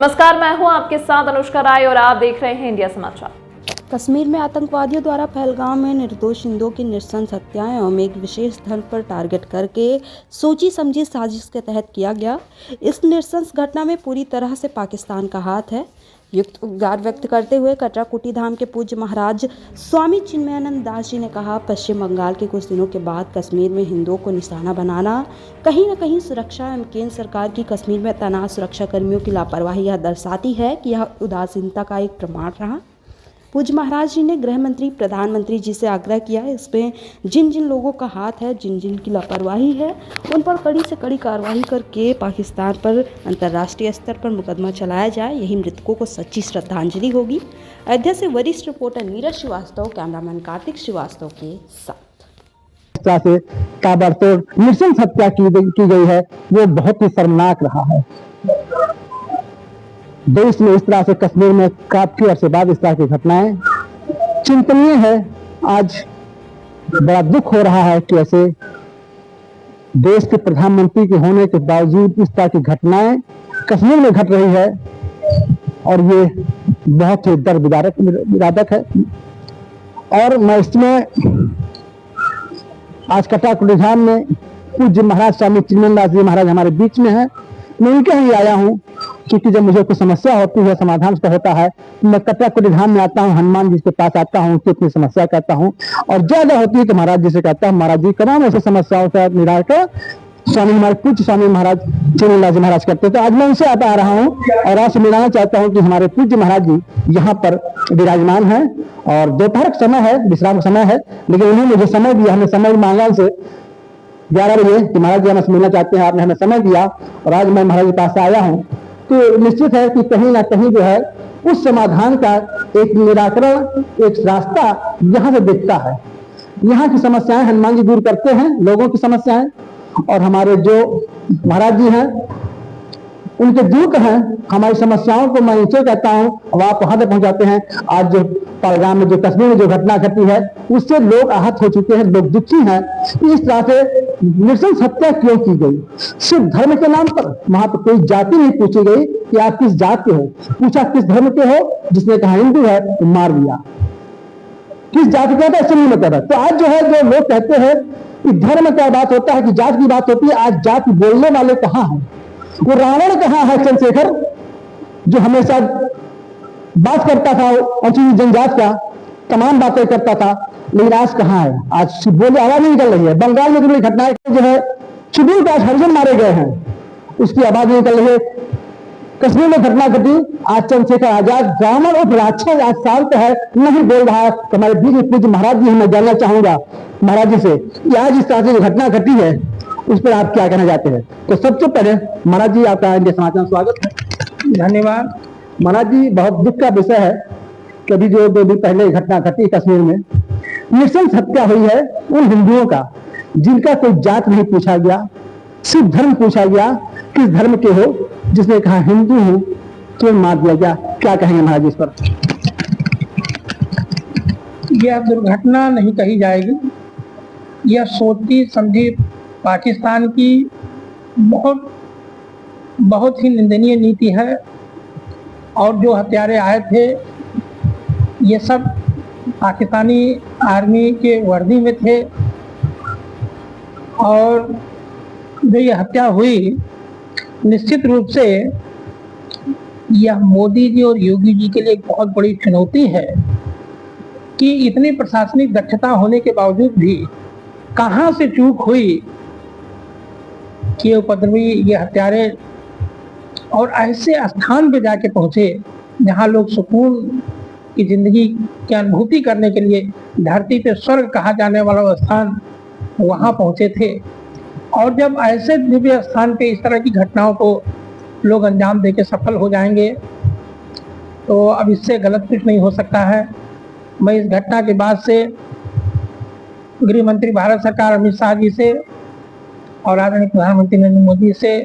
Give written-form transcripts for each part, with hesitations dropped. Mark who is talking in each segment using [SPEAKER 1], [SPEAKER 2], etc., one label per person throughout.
[SPEAKER 1] नमस्कार, मैं हूं आपके साथ अनुष्का राय और आप देख रहे हैं इंडिया समाचार।
[SPEAKER 2] कश्मीर में आतंकवादियों द्वारा पहलगाम में निर्दोष हिंदुओं की नृशंस हत्या एवं एक विशेष धर्म पर टारगेट करके सोची समझी साजिश के तहत किया गया। इस नृशंस घटना में पूरी तरह से पाकिस्तान का हाथ है। युक्त उद्गार व्यक्त करते हुए कटराकुटी धाम के पूज्य महाराज स्वामी चिन्मयानंद दास जी ने कहा, पश्चिम बंगाल के कुछ दिनों के बाद कश्मीर में हिंदुओं को निशाना बनाना कहीं न कहीं सुरक्षा एवं केंद्र सरकार की कश्मीर में तैनात सुरक्षा कर्मियों की लापरवाही यह दर्शाती है कि यह उदासीनता का एक प्रमाण रहा। पूज्य महाराज जी ने गृह मंत्री प्रधानमंत्री जी से आग्रह किया, इसमें जिन जिन लोगों का हाथ है, जिन जिन की लापरवाही है, उन पर कड़ी से कड़ी कार्रवाई करके पाकिस्तान पर अंतर्राष्ट्रीय स्तर पर मुकदमा चलाया जाए। यही मृतकों को सच्ची श्रद्धांजलि होगी। अयोध्या से वरिष्ठ रिपोर्टर नीरज श्रीवास्तव, कैमरामैन कार्तिक श्रीवास्तव के साथ।
[SPEAKER 3] से ताबड़तोड़ नृशंस हत्या की गई है, वो बहुत ही शर्मनाक रहा है। देश में इस तरह से कश्मीर में काफी अरसे बाद इस तरह की घटनाएं चिंतनीय है। आज बड़ा दुख हो रहा है कि ऐसे देश के प्रधानमंत्री के होने के बावजूद इस तरह की घटनाएं कश्मीर में घट रही है और ये बहुत ही दर्द विदारक है। और मैं इसमें आज कटराकुटी धाम में पूज्य महाराज स्वामी चिन्मयानंद दास जी महाराज हमारे बीच में है। मैं उनके ही आया हूँ क्योंकि जब मुझे कोई समस्या होती है, समाधान उसका होता है, तो मैं कटराकुटी धाम में आता हूँ, हनुमान जी के पास आता हूँ, उनकी अपनी समस्या कहता हूँ और ज्यादा होती है कि महाराज जी से कहता हूँ, महाराज जी तमाम ऐसी समस्याओं का निराकरण स्वामी हमारे पूज्य स्वामी महाराज चिन्मयानंद जी महाराज करते। तो आज मैं उनसे आता आ रहा हूँ और आपसे मिलाना चाहता हूँ कि हमारे पूज्य महाराज जी यहाँ पर विराजमान है और दोपहर का समय है, विश्राम का समय है, लेकिन उन्होंने मुझे समय दिया। हमें समय मांगा से 11 बजे कि महाराज जी हमसे मिलना चाहते हैं, आपने हमें समय दिया और आज मैं महाराज के पास आया हूँ। तो निश्चित है कि कहीं ना कहीं जो है उस समाधान का एक निराकरण, एक रास्ता यहाँ से दिखता है। यहाँ की समस्याएं हनुमान जी दूर करते हैं, लोगों की समस्याएं, और हमारे जो महाराज जी हैं उनके दूत हैं। हमारी समस्याओं को मैं नीचे कहता हूँ और आप वहां तक पहुंचाते हैं। आज जो पहलगाम में, जो कश्मीर में जो घटना घटी है, उससे लोग आहत हो चुके हैं, लोग दुखी हैं। इस तरह से नृशंस हत्या क्यों की गई? सिर्फ धर्म के नाम पर। वहां पर कोई जाति नहीं पूछी गई कि आप किस जात के हो, पूछा किस धर्म के हो, जिसने कहा हिंदू है तो मार दिया। किस जाति का था, ऐसे नहीं मतलब। तो आज जो है, जो लोग कहते हैं कि धर्म का बात होता है, कि जात की बात होती है, आज जाति बोलने वाले कहाँ हैं? वो रावण कहाँ है? चंद्रशेखर जो हमेशा बात करता था अनुसूचित जनजाति का, तमाम बातें करता था, लेकिन आज कहाँ है? आज बोले आवाज नहीं निकल रही है। बंगाल में जो घटनाएं जो है, शेड्यूल कास्ट हरिजन मारे गए हैं, उसकी आवाज नहीं निकल रही है। कश्मीर में घटना घटी, आज चंद्रशेखर आजाद रावण और राक्षस आज शांत है, नहीं बोल रहा है। तो हमारे बीच में पूज्य महाराज जी, मैं जानना चाहूंगा महाराज जी से कि आज इस तरह से जो घटना घटी है उस पर आप क्या कहना चाहते हैं? तो सबसे पहले महाराज जी, आपका इंडिया समाचार में स्वागत है।
[SPEAKER 4] धन्यवाद।
[SPEAKER 3] महाराज जी, बहुत दुख का विषय है कि अभी जो 2 दिन पहले घटना घटी कश्मीर में, नृशंस हत्या हुई है उन हिंदुओं का जिनका कोई जात नहीं पूछा गया, सिर्फ धर्म पूछा गया, किस धर्म के हो, जिसने कहा हिंदू हूं, तो मार दिया गया। क्या कहेंगे महाराज जी इस पर?
[SPEAKER 4] यह दुर्घटना नहीं कही जाएगी, यह सोची समझी पाकिस्तान की बहुत ही निंदनीय नीति है। और जो हत्यारे आए थे, ये सब पाकिस्तानी आर्मी के वर्दी में थे और जो ये हत्या हुई, निश्चित रूप से यह मोदी जी और योगी जी के लिए एक बहुत बड़ी चुनौती है कि इतनी प्रशासनिक दक्षता होने के बावजूद भी कहां से चूक हुई कि उपद्रवी ये हत्यारे और ऐसे स्थान पे जाके पहुंचे जहां लोग सुकून की जिंदगी की अनुभूति करने के लिए धरती पे स्वर्ग कहा जाने वाला स्थान, वहां पहुंचे थे। और जब ऐसे दिव्य स्थान पे इस तरह की घटनाओं को लोग अंजाम देके सफल हो जाएंगे, तो अब इससे गलत कुछ नहीं हो सकता है। मैं इस घटना के बाद से गृह मंत्री भारत सरकार अमित शाह जी से और आदरणीय प्रधानमंत्री नरेंद्र मोदी से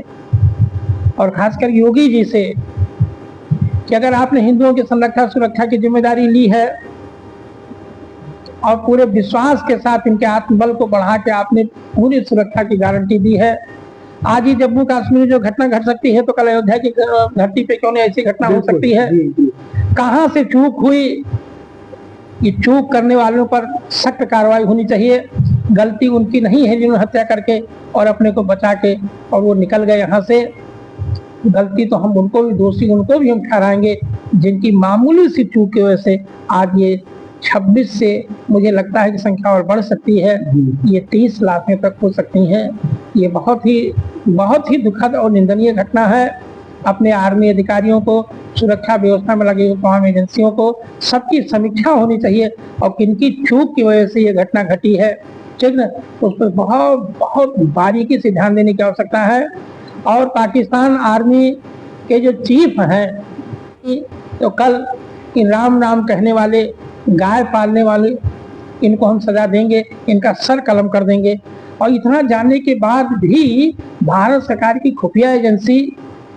[SPEAKER 4] और खासकर योगी जी से कि अगर आपने हिंदुओं की संरक्षा सुरक्षा की जिम्मेदारी ली है और पूरे विश्वास के साथ इनके आत्मबल को बढ़ा के आपने पूरी सुरक्षा की गारंटी दी है, आज ही जम्मू कश्मीर में जो घटना घट सकती है तो कल अयोध्या की धरती पे क्यों नहीं ऐसी घटना हो सकती है। कहां से चूक हुई, ये चूक करने वालों पर सख्त कार्रवाई होनी चाहिए। गलती उनकी नहीं है जिन्होंने हत्या करके और अपने को बचा के और वो निकल गए यहाँ से। गलती तो हम उनको भी, दोषी उनको भी हम ठहराएंगे जिनकी मामूली सी चूक की वजह से आज ये 26 से मुझे लगता है कि संख्या और बढ़ सकती है, ये 30 लाख तक हो सकती है। ये बहुत ही दुखद और निंदनीय घटना है। अपने आर्मी अधिकारियों को, सुरक्षा व्यवस्था में लगे तमाम एजेंसियों को सबकी समीक्षा होनी चाहिए और किनकी चूक की वजह से ये घटना घटी है, ठीक ना, उस पर बहुत बारीकी से ध्यान देने की आवश्यकता है। और पाकिस्तान आर्मी के जो चीफ हैं तो कल इन राम नाम कहने वाले, गाय पालने वाले, इनको हम सजा देंगे, इनका सर कलम कर देंगे। और इतना जानने के बाद भी भारत सरकार की खुफिया एजेंसी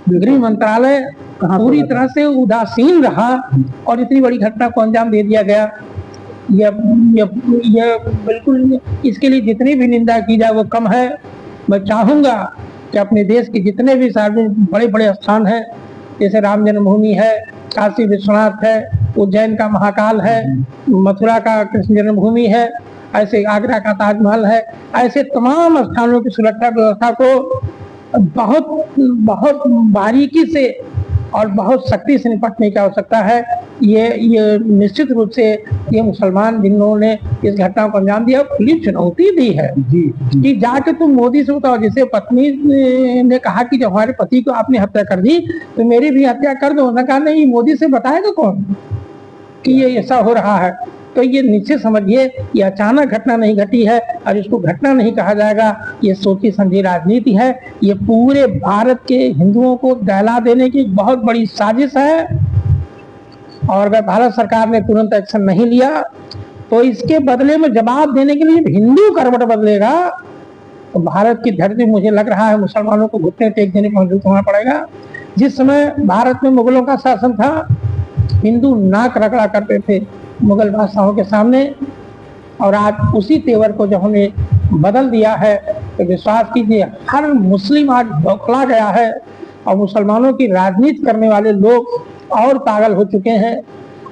[SPEAKER 4] गृह मंत्रालय पूरी तरह से उदासीन रहा और इतनी बड़ी घटना को अंजाम दे दिया गया। यह बिल्कुल, इसके लिए जितनी भी निंदा की जाए वो कम है। मैं चाहूंगा कि अपने देश के जितने भी सार्वजनिक बड़े बड़े स्थान हैं, जैसे राम जन्मभूमि है, काशी विश्वनाथ है, उज्जैन का महाकाल है, मथुरा का कृष्ण जन्मभूमि है, ऐसे आगरा का ताजमहल है, ऐसे तमाम स्थानों की सुरक्षा व्यवस्था को बहुत बारीकी से और बहुत सख्ती से निपटने की आवश्यकता है। ये निश्चित रूप से ये मुसलमान जिन्होंने इस घटना को अंजाम दिया खुली चुनौती दी है कि जाके तुम मोदी से बताओ। जैसे पत्नी ने कहा कि जब हमारे पति को आपने हत्या कर दी तो मेरी भी हत्या कर दो। उन्होंने कहा नहीं, मोदी से बताएगा कौन कि ये ऐसा हो रहा है। तो ये नीचे समझिए, ये अचानक घटना नहीं घटी है और इसको घटना नहीं कहा जाएगा। ये सोची समझी राजनीति है। ये पूरे भारत के हिंदुओं को दहला देने की बहुत बड़ी साजिश है और अगर भारत सरकार ने तुरंत एक्शन नहीं लिया तो इसके बदले में जवाब देने के लिए हिंदू करवट बदलेगा तो भारत की धरती, मुझे लग रहा है, मुसलमानों को घुटने टेक देने को मजबूर होना पड़ेगा। जिस समय भारत में मुगलों का शासन था, हिंदू नाक रगड़ा करते थे मुगल बादशाहों के सामने, और आज उसी तेवर को जब हमने बदल दिया है तो विश्वास कीजिए हर मुस्लिम आज बौखला गया है और मुसलमानों की राजनीति करने वाले लोग और पागल हो चुके हैं।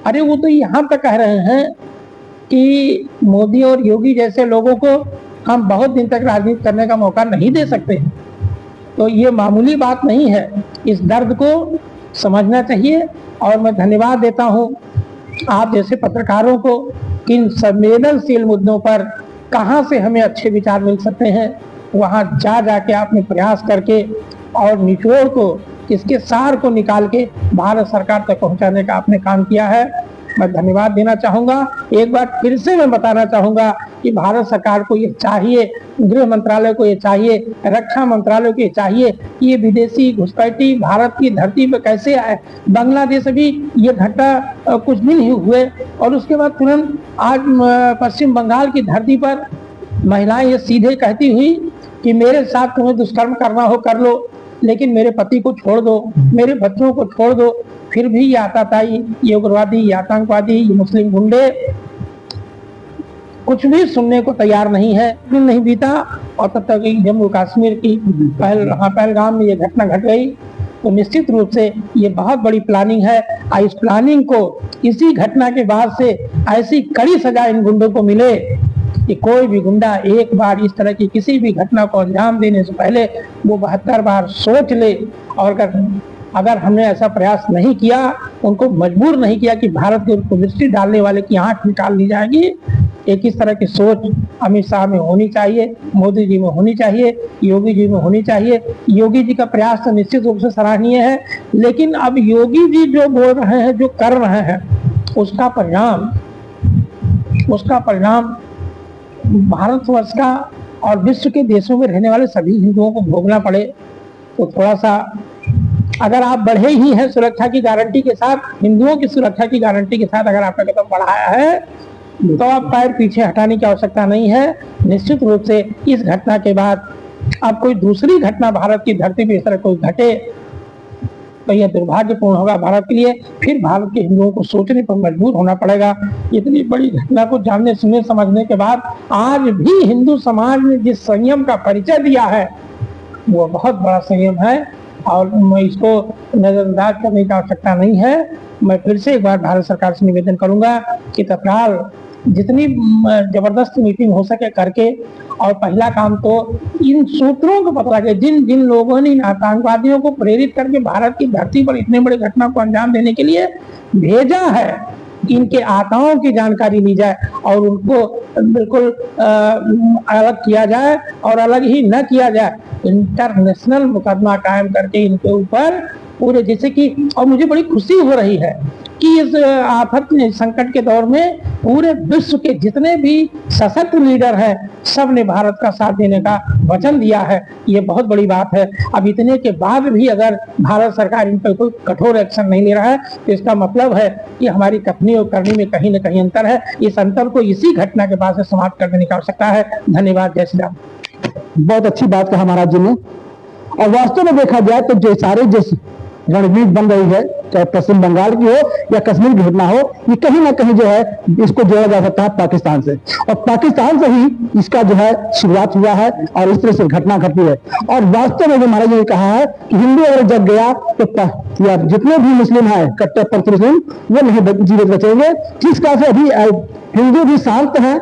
[SPEAKER 4] अरे वो तो यहाँ तक कह रहे हैं कि मोदी और योगी जैसे लोगों को हम बहुत दिन तक राजनीति करने का मौका नहीं दे सकते। तो ये मामूली बात नहीं है, इस दर्द को समझना चाहिए। और मैं धन्यवाद देता हूँ आप जैसे पत्रकारों को कि इन संवेदनशील मुद्दों पर कहाँ से हमें अच्छे विचार मिल सकते हैं, वहाँ जाके आपने प्रयास करके और निचोड़ को, इसके सार को निकाल के भारत सरकार तक पहुँचाने का आपने काम किया है। मैं धन्यवाद देना चाहूँगा। एक बार फिर से मैं बताना चाहूँगा कि भारत सरकार को ये चाहिए, गृह मंत्रालय को ये चाहिए, रक्षा मंत्रालय को ये चाहिए कि ये विदेशी घुसपैठी भारत की धरती पर कैसे आए। बांग्लादेश अभी ये घटना कुछ दिन ही हुए और उसके बाद तुरंत आज पश्चिम बंगाल की धरती पर महिलाएं ये सीधे कहती हुई कि मेरे साथ तुम्हें दुष्कर्म करना हो कर लो, लेकिन मेरे पति को छोड़ दो, मेरे बच्चों को छोड़ दो। फिर भी ये आतताई, ये उग्रवादी, ये आतंकवादी, ये मुस्लिम गुंडे कुछ भी सुनने को तैयार नहीं है। दिन नहीं बीता और तब तक जम्मू कश्मीर की पहलगाम में ये घटना घट गई। तो निश्चित रूप से ये बहुत बड़ी प्लानिंग है। इस प्लानिंग को इसी घटना के बाद से ऐसी कड़ी सजा इन गुंडों को मिले कि कोई भी गुंडा एक बार इस तरह की किसी भी घटना को अंजाम देने से पहले वो 72 बार सोच ले। और अगर हमने ऐसा प्रयास नहीं किया, उनको मजबूर नहीं किया कि भारत के उनको मिस्ट्री डालने वाले की आंख निकाल ली जाएगी, एक इस तरह की सोच अमित शाह में होनी चाहिए, मोदी जी में होनी चाहिए, योगी जी में होनी चाहिए। योगी जी का प्रयास तो निश्चित रूप से सराहनीय है, लेकिन अब योगी जी जो बोल रहे हैं, जो कर रहे हैं, उसका परिणाम भारतवर्ष का और विश्व के देशों में रहने वाले सभी हिंदुओं को भोगना पड़े तो थोड़ा सा, अगर आप बढ़े ही हैं सुरक्षा की गारंटी के साथ, हिंदुओं की सुरक्षा की गारंटी के साथ अगर आपने कदम बढ़ाया है तो आप पैर पीछे हटाने की आवश्यकता नहीं है। निश्चित रूप से इस घटना के बाद अब कोई दूसरी घटना भारत की धरती पर इस तरह कोई घटे तो यह दुर्भाग्यपूर्ण होगा भारत के लिए। फिर भारत के हिंदुओं को सोचने पर मजबूर होना पड़ेगा। इतनी बड़ी घटना को जानने सुनने समझने के बाद आज भी हिंदू समाज ने जिस संयम का परिचय दिया है वो बहुत बड़ा संयम है और मैं इसको नजरअंदाज करने की आवश्यकता नहीं है। मैं फिर से एक बार भारत सरकार से निवेदन करूंगा कि तत्काल जितनी जबरदस्त मीटिंग हो सके करके, और पहला काम तो इन सूत्रों को पता लगे जिन जिन लोगों ने इन आतंकवादियों को प्रेरित करके भारत की धरती पर इतने बड़े घटना को अंजाम देने के लिए भेजा है, इनके आकाओं की जानकारी ली जाए और उनको बिल्कुल अलग किया जाए, और अलग ही न किया जाए, इंटरनेशनल मुकदमा कायम करके इनके ऊपर पूरे, जैसे कि, और मुझे बड़ी खुशी हो रही है कि इस आफत संकट के दौर में पूरे विश्व के जितने भी सशक्त लीडर हैं सब ने भारत का साथ देने का वचन दिया है। ये बहुत बड़ी बात है। अब इतने के बाद भी अगर भारत सरकार इन पर कोई कठोर एक्शन नहीं ले रहा है तो इसका मतलब है कि हमारी कथनी और करनी में कहीं न कहीं अंतर है। इस अंतर को इसी घटना के बाद से समाप्त कर देने की आवश्यकता है। धन्यवाद। जय श्री राम।
[SPEAKER 3] बहुत अच्छी बात कहा महाराज जी ने। और वास्तव में देखा जाए तो जो सारे जिस रणनीति बन रही है, चाहे पश्चिम बंगाल की हो या कश्मीर की घटना हो, ये कहीं ना कहीं जो है इसको जोड़ा जा सकता है पाकिस्तान से, और पाकिस्तान से ही इसका जो है शुरुआत हुआ है और इस तरह से घटना घटी है। और वास्तव में जो महाराज जी ने कहा है कि हिंदू अगर जग गया तो या जितने भी मुस्लिम हैं कट्टरपंथी मुस्लिम वो नहीं जीवित बचेंगे। जिस कारण से अभी हिंदू भी शांत हैं,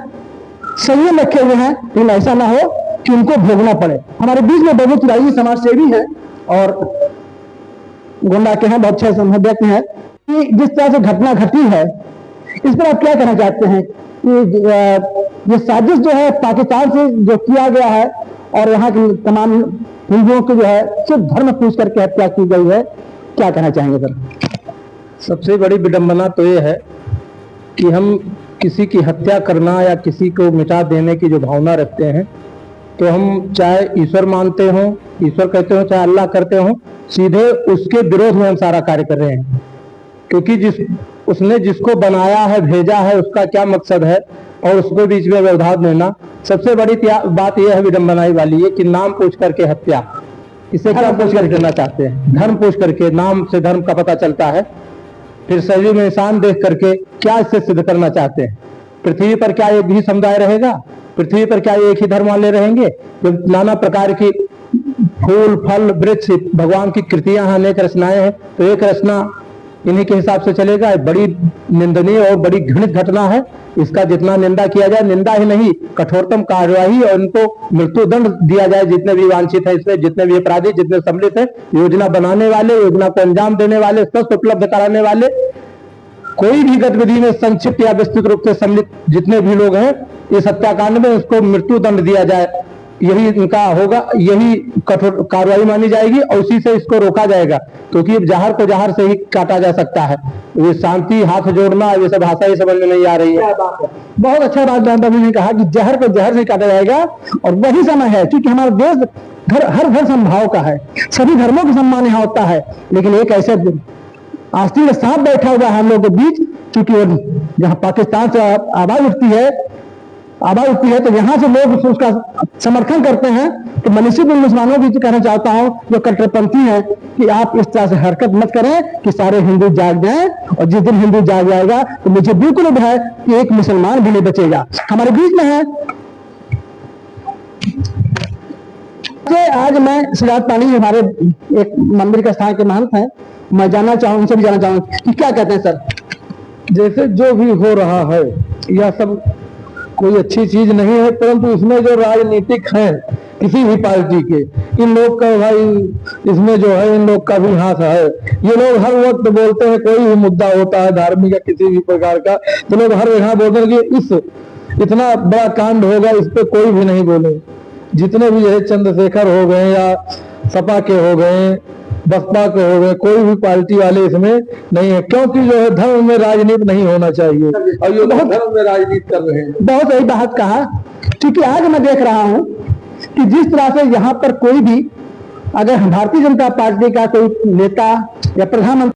[SPEAKER 3] संयम रखे हुए हैं, लेकिन ऐसा ना हो कि उनको भोगना पड़े। हमारे बीच में बहुत राजनीतिक समाज सेवी है और गोंडा के हैं, बहुत अच्छे व्यक्ति हैं, कि जिस तरह से घटना घटी है इस पर आप क्या कहना चाहते हैं कि ये साजिश जो है पाकिस्तान से जो किया गया है और यहाँ के तमाम हिंदुओं को जो है सिर्फ धर्म पूछ करके हत्या की गई है, क्या कहना चाहेंगे सर?
[SPEAKER 5] सबसे बड़ी विडंबना तो ये है कि हम किसी की हत्या करना या किसी को मिटा देने की जो भावना रखते हैं, तो हम चाहे ईश्वर मानते हो, ईश्वर कहते हो, चाहे अल्लाह करते हो, सीधे उसके विरोध में हम सारा कार्य कर रहे हैं। क्योंकि उसने जिसको बनाया है, भेजा है, उसका क्या मकसद है और उसको बीच में व्यवधान देना। सबसे बड़ी बात यह है विडंबनाई वाली है कि नाम पूछ करके हत्या, इसे क्या पूछ करके करना चाहते हैं? धर्म पूछ करके, नाम से धर्म का पता चलता है। फिर शरीर में इंसान देख करके क्या इससे सिद्ध करना चाहते हैं? पृथ्वी पर क्या एक ही समुदाय रहेगा? पृथ्वी पर क्या एक ही धर्म वाले रहेंगे? जब नाना प्रकार की फूल फल वृक्ष भगवान की कृतियां अनेक रचनाएं हैं, तो एक रचना इन्हीं के हिसाब से चलेगा। बड़ी निंदनीय और बड़ी घृणित घटना है। इसका जितना निंदा किया जाए, निंदा ही नहीं, कठोरतम कार्यवाही और इनको मृत्यु दंड दिया जाए जितने भी वांछित है, इसमें जितने भी अपराधी, जितने सम्मिलित है, योजना बनाने वाले, योजना को अंजाम देने वाले, स्वस्थ उपलब्ध कराने वाले, कोई भी गतिविधि में संक्षिप्त या विस्तृत रूप से सम्मिलित जितने भी लोग हैं इस हत्याकांड में, उसको मृत्यु दंड दिया जाए। यही इनका होगा, यही कठोर कार्रवाई मानी जाएगी और उसी से इसको रोका जाएगा। क्योंकि जहर को जहर से ही काटा जा सकता है। ये शांति, हाथ जोड़ना, ये सब भाषा ही समझ में नहीं आ रही है।
[SPEAKER 3] बहुत अच्छा बात बाबू ने कहा कि जहर को जहर से काटा जाएगा, और वही समय है क्योंकि हमारा देश हर घर संभाव का है, सभी धर्मों का सम्मान यहाँ होता है, लेकिन एक ऐसे आस्तीन के साथ बैठा हुआ है हम लोगों के बीच, क्योंकि जहाँ पाकिस्तान से आवाज उठती है तो यहाँ से लोग उसका समर्थन करते हैं। तो मैं निश्चित मुसलमानों भी कहना चाहता हूँ जो कट्टरपंथी हैं कि आप इस तरह से हरकत मत करें कि सारे हिंदू जाग जाएं, और जिस दिन हिंदू जाग जाएगा तो मुझे बिल्कुल उम्मीद है कि एक मुसलमान भी नहीं बचेगा। हमारे बीच में है आज मैं सिद्धार्थ पानी, हमारे एक मंदिर का स्थान के महंत हैं, मैं जानना चाहूँ, उनसे भी जानना चाहूँ कि क्या कहते हैं सर?
[SPEAKER 5] जैसे जो भी हो रहा है यह सब कोई अच्छी चीज नहीं है, परंतु इसमें जो राजनीतिक है किसी भी पार्टी के, इन लोग का भाई इसमें जो है इन लोग का भी हाथ है। ये लोग हर वक्त बोलते हैं, कोई भी मुद्दा होता है धार्मिक या किसी भी प्रकार का, तो लोग हर जगह बोलते हैं कि इस इतना बड़ा कांड होगा, इस पे कोई भी नहीं बोले। जितने भी है चंद्रशेखर हो गए या सपा के हो गए, बसपा के हो गए, कोई भी पार्टी वाले इसमें नहीं है, क्योंकि जो है धर्म में राजनीति नहीं होना चाहिए और ये बहुत धर्म में राजनीति कर रहे हैं।
[SPEAKER 3] बहुत सही बात कहा, क्योंकि आज मैं देख रहा हूं कि जिस तरह से यहाँ पर कोई भी अगर भारतीय जनता पार्टी का कोई नेता या प्रधानमंत्री